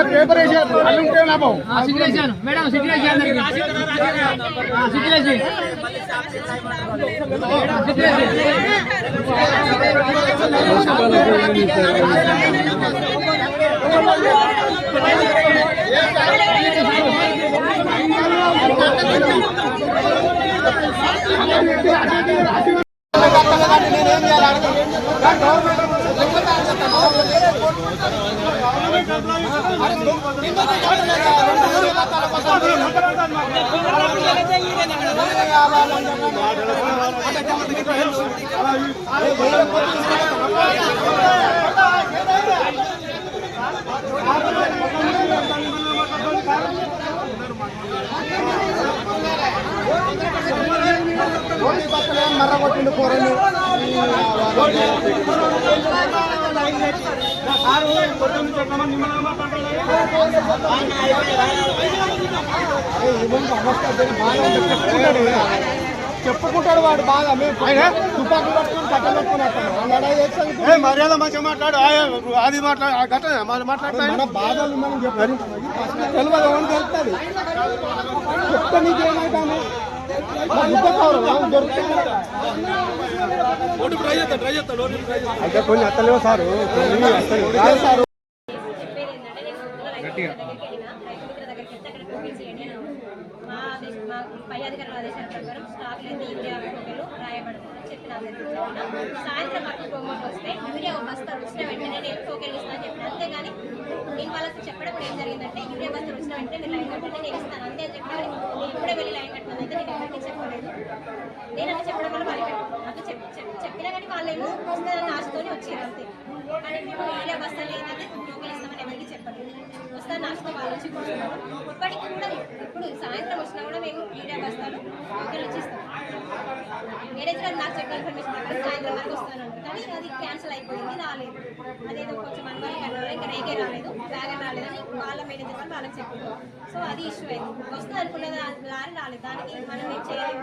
Paper వేసారు madam మర్ర కొట్టిండు కూరని చెప్పుకుంటాడు వాడు బాగా తుపాకులు పట్టుకుని కట్టలు పట్టుకుని మర్యాద మంచిగా మాట్లాడు అది మాట్లాడు మన బాధలు మనం చెప్పాలి తెలియదు ఎవరు తెలుస్తుంది చెప్తే నీకేమైతాను అంటే కొన్ని అత్తలేవు సారు సారు పై అధికారుల ఆదేశాల ప్రకారం స్టాక్ లేదా యూరియా టోకెన్లు రాయబడుతుందని చెప్పిన సాయంత్రం వరకు ప్రోమోట్ వస్తే యూరియా బస్తాలు వచ్చిన వెంటనే నేను టోకెన్లు ఇస్తానని చెప్పిన. అంతేగాని నేను వాళ్ళకి చెప్పడం ఏం జరిగిందంటే యూరియా బస్తాలు వచ్చిన వెంటనే మీరు లైన్ కట్టండి నేను ఇస్తాను అంతే అని చెప్పాను. నేను ఇప్పుడే వెళ్ళి లైన్ కట్టమని అయితే నేను ఎవరికి చెప్పలేదు. నేను అట్లా చెప్పడం వల్ల వాళ్ళు అట్లా చెప్పినా కానీ వాళ్ళేమో వస్తుందని ఆశతోనే వచ్చారు అంతే. కానీ మేము యూరియా బస్తాలు ఏంటంటే టోకెన్లు ఇస్తామని ఎవరికి చెప్పలేదు. వస్తాను ఆశతో వాళ్ళు వచ్చి కూర్చున్నారు. ఇప్పటికి కూడా ఇప్పుడు సాయంత్రం వచ్చినా కూడా మేము యూరియా బస్తాలు టోకెన్లు ఇచ్చిస్తాం. మేనేజర్ నాకు చెప్పిన ఇన్ఫర్మేషన్ ప్రకారం సాయంత్రం వరకు వస్తాను కానీ అది క్యాన్సిల్ అయిపోయింది, రాలేదు. అదేదో కొంచెం అనుమానం కన్నా ఇంకా రేగే రాలేదు, బ్యాగర్ రాలేదని వాళ్ళ మేనేజర్ వాళ్ళకి చెప్పారు. సో అది ఇష్యూ అయింది. వస్తుంది అనుకున్న లారీ రాలేదు, దానికి మనం ఏం చేయలేము.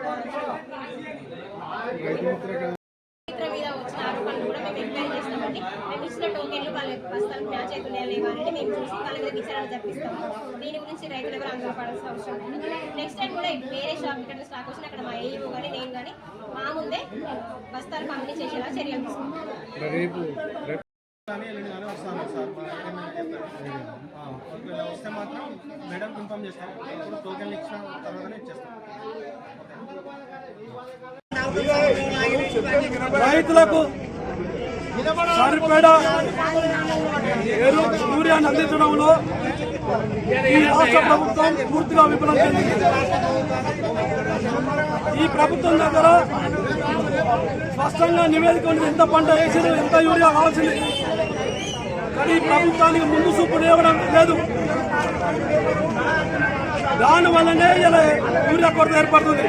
మీద వచ్చిన ఆరోపణలు కూడా మేము ఎంక్వైరీ చేస్తామండి. మేము ఇచ్చిన టోకెన్లు వాళ్ళ బస్తాలకు మ్యాచ్ అవుతున్నాయా లేవా అనేది మేము చూసి వాళ్ళ మీద విచారణ జరిపిస్తాము. దీని గురించి రైతులు ఎవరు అందులో పడాల్సిన అవసరం లేదు. నెక్స్ట్ టైం కూడా వేరే షాప్ ఇక్కడ స్టాక్ వచ్చిన అక్కడ మా ఏఈఓ కానీ నేను కానీ మా ముందే బస్తాలు పంపిణీ చేసేలా చర్యలు తీసుకుంటాం. వస్తే మాత్రం మేడం ఇన్ఫార్మ్ చేస్తాం. టోకెన్లు ఇచ్చిన తర్వాతనే ఇచ్చేస్తాం. రైతులకు సరిపడా యూరియాను అందించడంలో ఈ రాష్ట్ర ప్రభుత్వం పూర్తిగా విఫలం చెందింది. ఈ ప్రభుత్వం దగ్గర స్పష్టంగా నివేదిక ఉంది, ఎంత పంట వేసింది, ఎంత యూరియా కావాల్సింది. కానీ ఈ ప్రభుత్వానికి ముందు చూపు ఇవ్వడం లేదు. దానివల్లనే ఇలా యూరియా కొరత ఏర్పడుతుంది.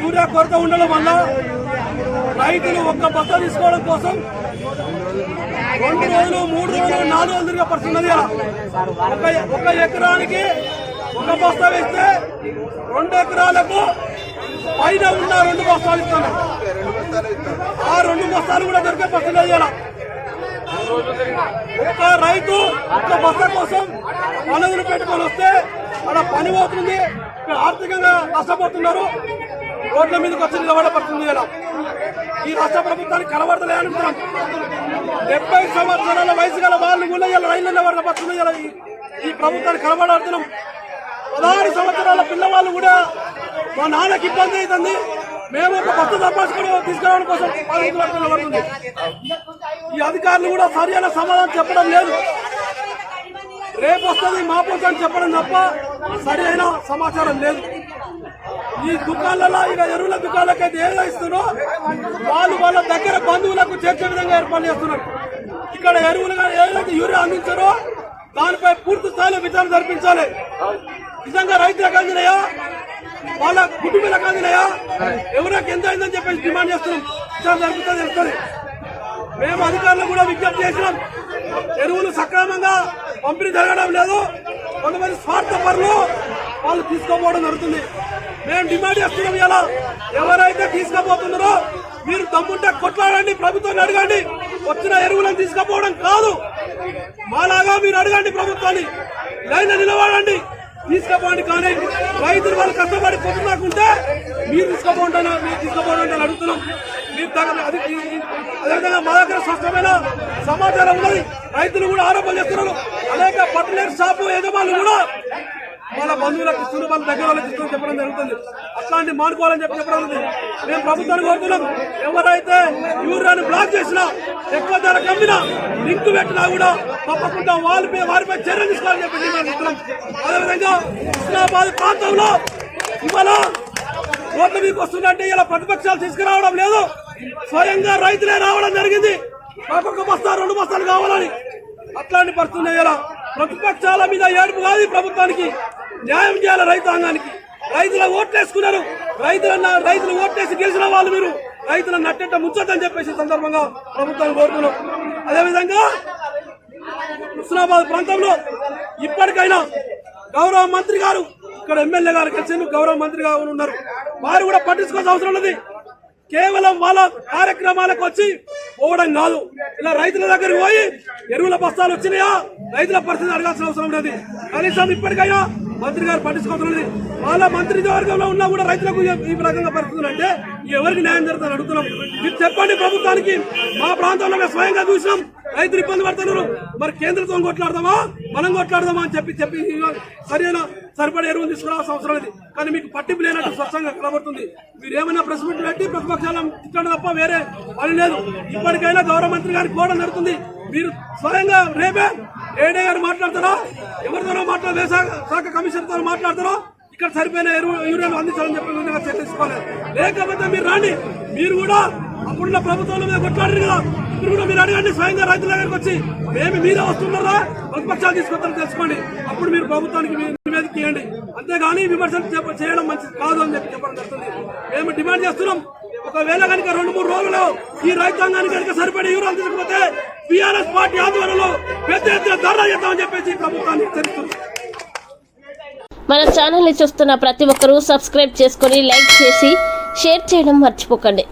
యూరియా కొరత ఉండడం వల్ల రైతులు ఒక్క బస్తా తీసుకోవడం కోసం 2 రోజులు 3 రోజులు 4 రోజులు తిరిగే పడుతున్నది. ఒక ఎకరానికి ఒక బస్తా వేస్తే 2 ఎకరాలకు పైన ఉన్న 2 బస్తాలు ఇస్తున్నారు. ఆ 2 బస్తాలు కూడా దొరికే పడుతున్నది. ఒక రైతు ఒక బస్తా కోసం పనులు పెట్టుకొని వస్తే అలా పని పోతుంది, ఆర్థికంగా నష్టపోతున్నారు, రోడ్ల మీదకి వచ్చి నిలబడబడుతుంది. ఇలా ఈ రాష్ట్ర ప్రభుత్వానికి కనబడతలే అంటున్నాం. 70 సంవత్సరాల వయసు గల వాళ్ళు కూడా ఇలా రైళ్ల నిలబడబడుతుంది. ఇలా ఈ ప్రభుత్వానికి కనబడుతున్నాం. 16 సంవత్సరాల పిల్లవాళ్ళు కూడా మా నాన్నకి ఇబ్బంది అవుతుంది, మేము ఒక బస్సు సంపాదించుకొని తీసుకురావడం కోసం నిలబడుతుంది. ఈ అధికారులు కూడా సరైన సమాధానం చెప్పడం లేదు. రేపు వస్తుంది మాపోతే అని చెప్పడం తప్ప సరైన సమాచారం లేదు. ఈ దుకాణాలలో ఇక ఎరువుల దుకాణాలకైతే ఏదో ఇస్తున్నారో వాళ్ళు వాళ్ళ దగ్గర బంధువులకు చేర్చే విధంగా ఏర్పాటు చేస్తున్నారు. ఇక్కడ ఎరువులుగా ఏదైతే యూరియా అందించారో దానిపై పూర్తి స్థాయిలో విచారణ జరిపించాలి. నిజంగా రైతులకు అందినాయా, వాళ్ళ కుటుంబాలకు అందినాయా, ఎవరికి ఎంత అయిందని చెప్పేసి డిమాండ్ చేస్తున్నాం. విచారణ జరుగుతుంది తెలుస్తుంది. మేము అధికారులు కూడా విజ్ఞప్తి చేసినాం. ఎరువులు సక్రమంగా పంపిణీ జరగడం లేదు. కొంతమంది స్వార్థపరులు వాళ్ళు తీసుకోపోవడం జరుగుతుంది. మేము డిమాండ్ చేస్తున్నాం, ఇలా ఎవరైతే తీసుకుపోతున్నారో మీరు దమ్ముంటే కొట్లాడండి, ప్రభుత్వాన్ని అడగండి. వచ్చిన ఎరువులను తీసుకుపోవడం కాదు, మాలాగా మీరు అడగండి ప్రభుత్వాన్ని, లైన్ నిలబడండి, తీసుకుపోండి. కానీ రైతులు వాళ్ళు కష్టపడి పొద్దునాకుంటే మీరు తీసుకోపోవడం అడుగుతున్నాం. మీరు అదేవిధంగా మా దగ్గర స్పష్టమైన సమాచారం ఉన్నది. రైతులు కూడా ఆరోపణలు చేస్తున్నారు. అనేక పట్టలేరు షాపు యజమానులు కూడా వాళ్ళ బంధువులకు ఇస్తున్నారు, వాళ్ళ దగ్గర వాళ్ళకి ఇస్తున్నారు చెప్పడం జరుగుతుంది. అట్లాంటి మానుకోవాలని చెప్పడం జరుగుతుంది. మేము ప్రభుత్వాన్ని కోరుతున్నాం, ఎవరైతే యూరియాను బ్లాక్ చేసినా, ఎక్కువ ధర కమ్మినా, లింక్ పెట్టినా కూడా తప్పకుండా వారిపై చర్యలు తీసుకోవాలని చెప్పి డిమాండ్ చేస్తున్నాం. అదేవిధంగా హుస్నాబాద్ ప్రాంతంలో ఇవాళ రోడ్ల మీకు వస్తుందంటే ఇలా ప్రతిపక్షాలు తీసుకురావడం లేదు, స్వయంగా రైతులే రావడం జరిగింది. మాకు 1 బస్తా 2 బస్తాలు కావాలని. అట్లాంటి పరిస్థితులు ఇలా ప్రతిపక్షాల మీద ఏడుపు కాదు, ప్రభుత్వానికి న్యాయం చేయాలి. రైతాంగానికి రైతుల ఓట్లేసుకున్నారు, రైతులు ఓట్లేసి గెలిచిన వాళ్ళు మీరు రైతులను నట్టేట ముంచొద్దని చెప్పేసి సందర్భంగా ప్రభుత్వాన్ని కోరుతున్నాం. అదేవిధంగా హుస్నాబాద్ ప్రాంతంలో ఇప్పటికైనా గౌరవ మంత్రి గారు, ఇక్కడ ఎమ్మెల్యే గారు కలిసి గౌరవ మంత్రి గారు ఉన్నారు, వారు కూడా పట్టించుకోవాల్సిన అవసరం ఉన్నది. కేవలం వాళ్ళ కార్యక్రమాలకు వచ్చి పోవడం కాదు, ఇలా రైతుల దగ్గరికి పోయి ఎరువుల బస్తాలు వచ్చినాయా, రైతుల పరిస్థితి అడగాల్సిన అవసరం ఉన్నది. కనీసం ఇప్పటికైనా మంత్రి గారు పట్టించుకోవాల్సి వాళ్ళ మంత్రివర్గంలో ఉన్నా కూడా రైతులకు ఈ రకంగా పరిస్థితులు అంటే ఎవరికి న్యాయం జరుగుతుందని అడుగుతున్నాం. మీరు చెప్పండి ప్రభుత్వానికి. మా ప్రాంతంలో మేము స్వయంగా చూసినాం, రైతులు ఇబ్బంది పడుతున్నారు. మరి కేంద్రంతో కొట్లాడదామా, మనం కొట్లాడదామా అని చెప్పి సరైన సరిపడే ఎరువులు తీసుకురావాల్సిన అవసరం లేదు. కానీ మీకు పట్టింపు లేనట్టు స్పష్టంగా కనబడుతుంది. మీరు ఏమైనా ప్రెస్ మీట్ పెట్టి ప్రతిపక్షాలను తిట్టడం తప్ప వేరే పని లేదు. ఇప్పటికైనా గౌరవ మంత్రి గారికి కోవడం జరుగుతుంది. మీరు స్వయంగా రేపే ఏడే గారు మాట్లాడతారా, ఎవరితోనో శాఖ కమిషనర్తో మాట్లాడతారో ఇక్కడ సరిపోయిన యూరియాను అందించాలని చెప్పి విధంగా చర్చించుకోలేదు. లేకపోతే మీరు రాండి, మీరు కూడా అప్పుడున్న ప్రభుత్వంలో మీద కొట్లాడారు కదా, మీరు కూడా మీరు అడగండి స్వయంగా రైతుల దగ్గరకు వచ్చి, మేము మీరే వస్తున్నారా, ప్రతిపక్షాలు తీసుకొస్తారని తెలుసుకోండి. అప్పుడు మీరు ప్రభుత్వానికి నివేదిక ఇవ్వండి. అంతేగాని విమర్శలు చేయడం మంచిది కాదు అని చెప్పి చెప్పడం జరుగుతుంది. మేము డిమాండ్ చేస్తున్నాం, ఒకవేళ కనుక 2-3 రోజుల్లో ఈ రైతాంగానికి కనుక సరిపడే యూరియాలు తీసుకుపోతే టీఆర్ఎస్ పార్టీ ఆధ్వర్యంలో పెద్ద ఎత్తున ధర్నా చేద్దామని చెప్పేసి ప్రభుత్వాన్ని హెచ్చరిస్తుంది. మన ఛానల్ ని చూస్తున్న ప్రతి ఒక్కరూ సబ్స్క్రైబ్ చేసుకొని లైక్ చేసి షేర్ చేయడం మర్చిపోకండి.